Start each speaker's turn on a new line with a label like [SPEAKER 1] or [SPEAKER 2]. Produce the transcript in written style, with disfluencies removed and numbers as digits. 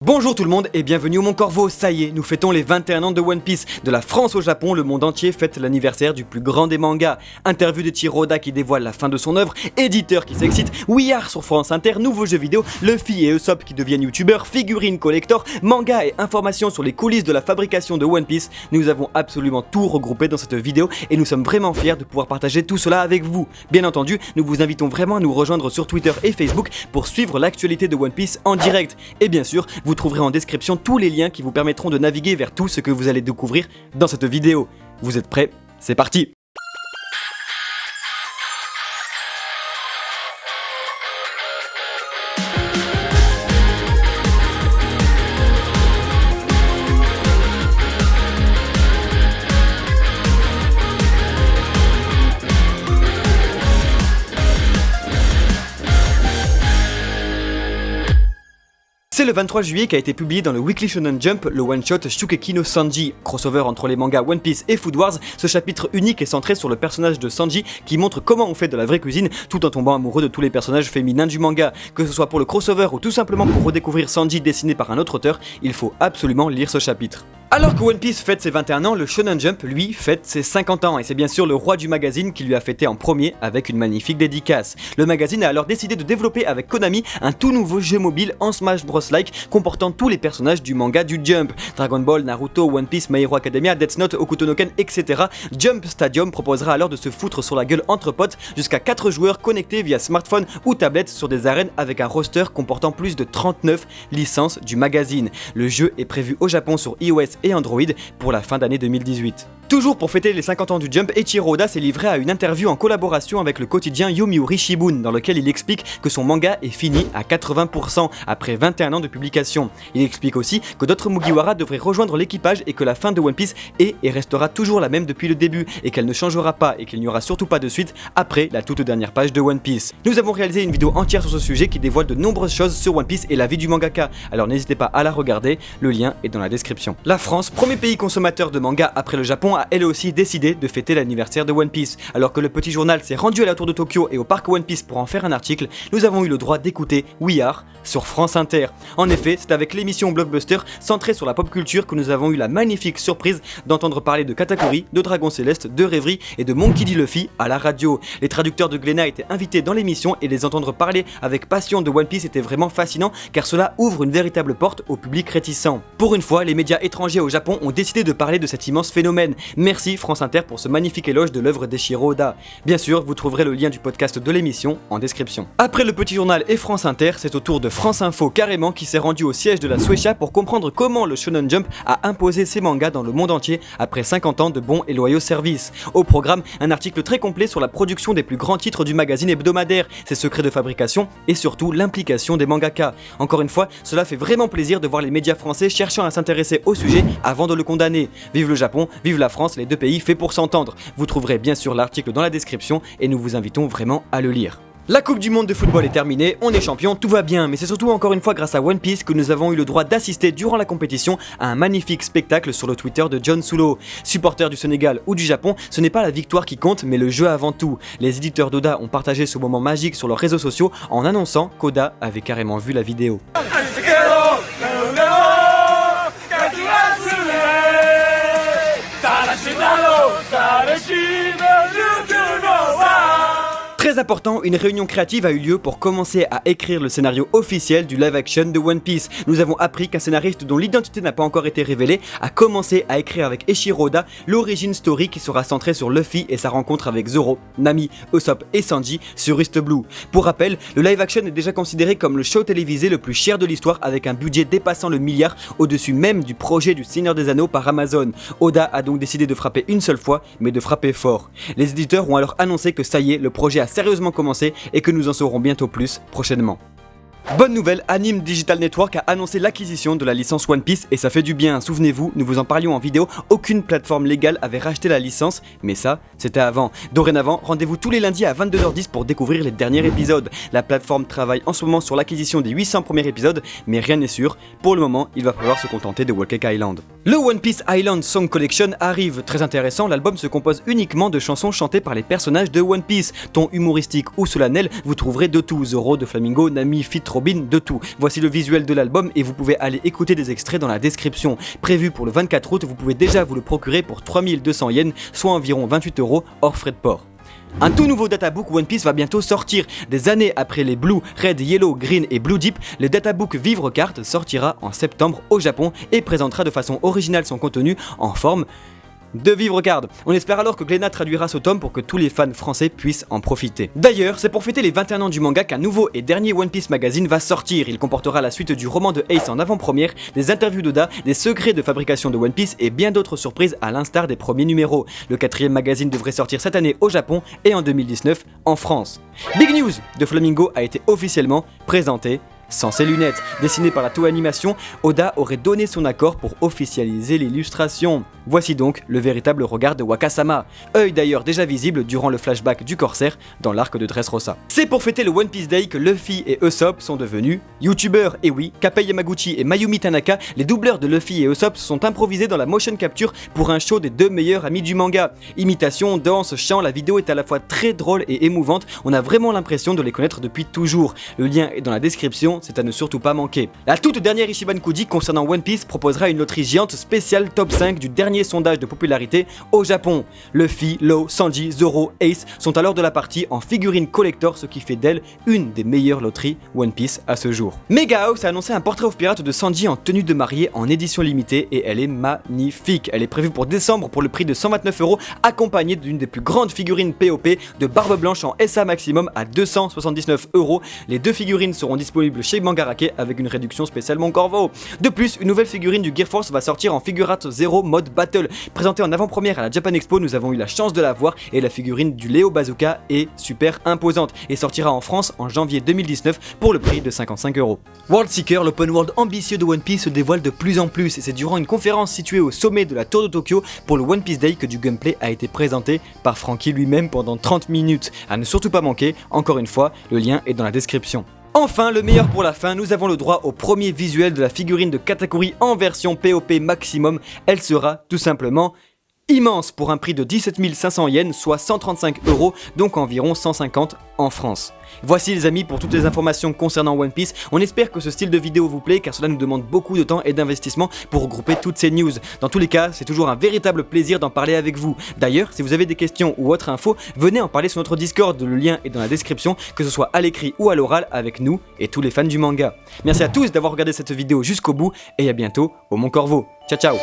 [SPEAKER 1] Bonjour tout le monde et bienvenue au Mont Corvo, ça y est, nous fêtons les 21 ans de One Piece. De la France au Japon, le monde entier fête l'anniversaire du plus grand des mangas. Interview de Eiichiro Oda qui dévoile la fin de son œuvre, éditeur qui s'excite, We Are sur France Inter, nouveaux jeux vidéo, Luffy et Usopp qui deviennent youtubeurs, figurines collector, manga et informations sur les coulisses de la fabrication de One Piece. Nous avons absolument tout regroupé dans cette vidéo et nous sommes vraiment fiers de pouvoir partager tout cela avec vous. Bien entendu, nous vous invitons vraiment à nous rejoindre sur Twitter et Facebook pour suivre l'actualité de One Piece en direct. Et bien sûr, vous trouverez en description tous les liens qui vous permettront de naviguer vers tout ce que vous allez découvrir dans cette vidéo. Vous êtes prêts? C'est parti! C'est le 23 juillet qu'a été publié dans le Weekly Shonen Jump le one-shot Shukeki no Sanji, crossover entre les mangas One Piece et Food Wars. Ce chapitre unique est centré sur le personnage de Sanji qui montre comment on fait de la vraie cuisine tout en tombant amoureux de tous les personnages féminins du manga. Que ce soit pour le crossover ou tout simplement pour redécouvrir Sanji dessiné par un autre auteur, il faut absolument lire ce chapitre. Alors que One Piece fête ses 21 ans, le Shonen Jump, lui, fête ses 50 ans, et c'est bien sûr le roi du magazine qui lui a fêté en premier avec une magnifique dédicace. Le magazine a alors décidé de développer avec Konami un tout nouveau jeu mobile en Smash Bros-like comportant tous les personnages du manga du Jump. Dragon Ball, Naruto, One Piece, My Hero Academia, Death Note, Hokuto no Ken, etc. Jump Stadium proposera alors de se foutre sur la gueule entre potes jusqu'à 4 joueurs connectés via smartphone ou tablette sur des arènes avec un roster comportant plus de 39 licences du magazine. Le jeu est prévu au Japon sur iOS et Android pour la fin d'année 2018. Toujours pour fêter les 50 ans du Jump, Eiichiro Oda s'est livré à une interview en collaboration avec le quotidien Yomiuri Shimbun dans lequel il explique que son manga est fini à 80% après 21 ans de publication. Il explique aussi que d'autres Mugiwara devraient rejoindre l'équipage et que la fin de One Piece est et restera toujours la même depuis le début et qu'elle ne changera pas et qu'il n'y aura surtout pas de suite après la toute dernière page de One Piece. Nous avons réalisé une vidéo entière sur ce sujet qui dévoile de nombreuses choses sur One Piece et la vie du mangaka, alors n'hésitez pas à la regarder, le lien est dans la description. La France, premier pays consommateur de manga après le Japon, a elle aussi décidé de fêter l'anniversaire de One Piece. Alors que le petit journal s'est rendu à la tour de Tokyo et au parc One Piece pour en faire un article, nous avons eu le droit d'écouter We Are sur France Inter. En effet, c'est avec l'émission Blockbuster centrée sur la pop culture que nous avons eu la magnifique surprise d'entendre parler de Katakuri, de Dragon Céleste, de Rêverie et de Monkey D. Luffy à la radio. Les traducteurs de Glénat étaient invités dans l'émission et les entendre parler avec passion de One Piece était vraiment fascinant car cela ouvre une véritable porte au public réticent. Pour une fois, les médias étrangers au Japon ont décidé de parler de cet immense phénomène. Merci France Inter pour ce magnifique éloge de l'œuvre d'Eiichiro Oda. Bien sûr, vous trouverez le lien du podcast de l'émission en description. Après le petit journal et France Inter, c'est au tour de France Info carrément qui s'est rendu au siège de la Shueisha pour comprendre comment le Shonen Jump a imposé ses mangas dans le monde entier après 50 ans de bons et loyaux services. Au programme, un article très complet sur la production des plus grands titres du magazine hebdomadaire, ses secrets de fabrication et surtout l'implication des mangaka. Encore une fois, cela fait vraiment plaisir de voir les médias français cherchant à s'intéresser au sujet avant de le condamner. Vive le Japon, vive la France, les deux pays faits pour s'entendre. Vous trouverez bien sûr l'article dans la description et nous vous invitons vraiment à le lire. La Coupe du Monde de football est terminée, on est champion, tout va bien, mais c'est surtout encore une fois grâce à One Piece que nous avons eu le droit d'assister durant la compétition à un magnifique spectacle sur le Twitter de John Sulo. Supporter du Sénégal ou du Japon, ce n'est pas la victoire qui compte, mais le jeu avant tout. Les éditeurs d'Oda ont partagé ce moment magique sur leurs réseaux sociaux en annonçant qu'Oda avait carrément vu la vidéo. Très important, une réunion créative a eu lieu pour commencer à écrire le scénario officiel du live action de One Piece. Nous avons appris qu'un scénariste dont l'identité n'a pas encore été révélée a commencé à écrire avec Eiichiro Oda l'origin story qui sera centrée sur Luffy et sa rencontre avec Zoro, Nami, Usopp et Sanji sur East Blue. Pour rappel, le live action est déjà considéré comme le show télévisé le plus cher de l'histoire avec un budget dépassant le milliard au-dessus même du projet du Seigneur des Anneaux par Amazon. Oda a donc décidé de frapper une seule fois, mais de frapper fort. Les éditeurs ont alors annoncé que ça y est, le projet a sérieusement commencé et que nous en saurons bientôt plus prochainement. Bonne nouvelle, Anime Digital Network a annoncé l'acquisition de la licence One Piece et ça fait du bien, souvenez-vous, nous vous en parlions en vidéo, aucune plateforme légale avait racheté la licence, mais ça, c'était avant. Dorénavant, rendez-vous tous les lundis à 22h10 pour découvrir les derniers épisodes. La plateforme travaille en ce moment sur l'acquisition des 800 premiers épisodes, mais rien n'est sûr, pour le moment, il va falloir se contenter de Whole Cake Island. Le One Piece Island Song Collection arrive, très intéressant, l'album se compose uniquement de chansons chantées par les personnages de One Piece. Ton humoristique ou solennel, vous trouverez de tout, Zoro, de Flamingo, Nami, Fit, Robin, de tout. Voici le visuel de l'album et vous pouvez aller écouter des extraits dans la description. Prévu pour le 24 août, vous pouvez déjà vous le procurer pour 3200 yens, soit environ 28 € hors frais de port. Un tout nouveau databook One Piece va bientôt sortir. Des années après les Blue, Red, Yellow, Green et Blue Deep, le databook Vivre Carte sortira en septembre au Japon et présentera de façon originale son contenu en forme de Vivre Card. On espère alors que Glénat traduira ce tome pour que tous les fans français puissent en profiter. D'ailleurs, c'est pour fêter les 21 ans du manga qu'un nouveau et dernier One Piece magazine va sortir. Il comportera la suite du roman de Ace en avant-première, des interviews d'Oda, des secrets de fabrication de One Piece et bien d'autres surprises à l'instar des premiers numéros. Le 4e magazine devrait sortir cette année au Japon et en 2019 en France. Big News de Flamingo a été officiellement présenté. Sans ses lunettes, dessinées par la Toei Animation, Oda aurait donné son accord pour officialiser l'illustration. Voici donc le véritable regard de Wakasama, œil d'ailleurs déjà visible durant le flashback du corsaire dans l'arc de Dressrosa. C'est pour fêter le One Piece Day que Luffy et Usopp sont devenus youtubeurs. Et oui, Kappei Yamaguchi et Mayumi Tanaka, les doubleurs de Luffy et Usopp, se sont improvisés dans la motion capture pour un show des deux meilleurs amis du manga. Imitation, danse, chant, la vidéo est à la fois très drôle et émouvante, on a vraiment l'impression de les connaître depuis toujours. Le lien est dans la description, c'est à ne surtout pas manquer. La toute dernière Ichiban Kuji concernant One Piece proposera une loterie géante spéciale top 5 du dernier sondage de popularité au Japon. Luffy, Law, Sanji, Zoro, Ace sont alors de la partie en figurine collector, ce qui fait d'elle une des meilleures loteries One Piece à ce jour. Mega House a annoncé un portrait of pirate de Sanji en tenue de mariée en édition limitée et elle est magnifique. Elle est prévue pour décembre pour le prix de 129 €, accompagnée d'une des plus grandes figurines POP de Barbe Blanche en SA maximum à 279 €. Les deux figurines seront disponibles chez Mangarake avec une réduction spéciale Mon Corvo. De plus, une nouvelle figurine du Gear Force va sortir en Figurate Zero mode Battle. Présentée en avant-première à la Japan Expo, nous avons eu la chance de la voir et la figurine du Léo Bazooka est super imposante et sortira en France en janvier 2019 pour le prix de 55 €. World Seeker, l'open world ambitieux de One Piece, se dévoile de plus en plus et c'est durant une conférence située au sommet de la tour de Tokyo pour le One Piece Day que du gameplay a été présenté par Franky lui-même pendant 30 minutes. À ne surtout pas manquer, encore une fois, le lien est dans la description. Enfin, le meilleur pour la fin, nous avons le droit au premier visuel de la figurine de Katakuri en version POP maximum. Elle sera tout simplement immense pour un prix de 17 500 yens, soit 135 €, donc environ 150 en France. Voici les amis pour toutes les informations concernant One Piece. On espère que ce style de vidéo vous plaît car cela nous demande beaucoup de temps et d'investissement pour regrouper toutes ces news. Dans tous les cas, c'est toujours un véritable plaisir d'en parler avec vous. D'ailleurs, si vous avez des questions ou autres infos, venez en parler sur notre Discord, le lien est dans la description, que ce soit à l'écrit ou à l'oral avec nous et tous les fans du manga. Merci à tous d'avoir regardé cette vidéo jusqu'au bout et à bientôt au Mon Corvo. Ciao ciao.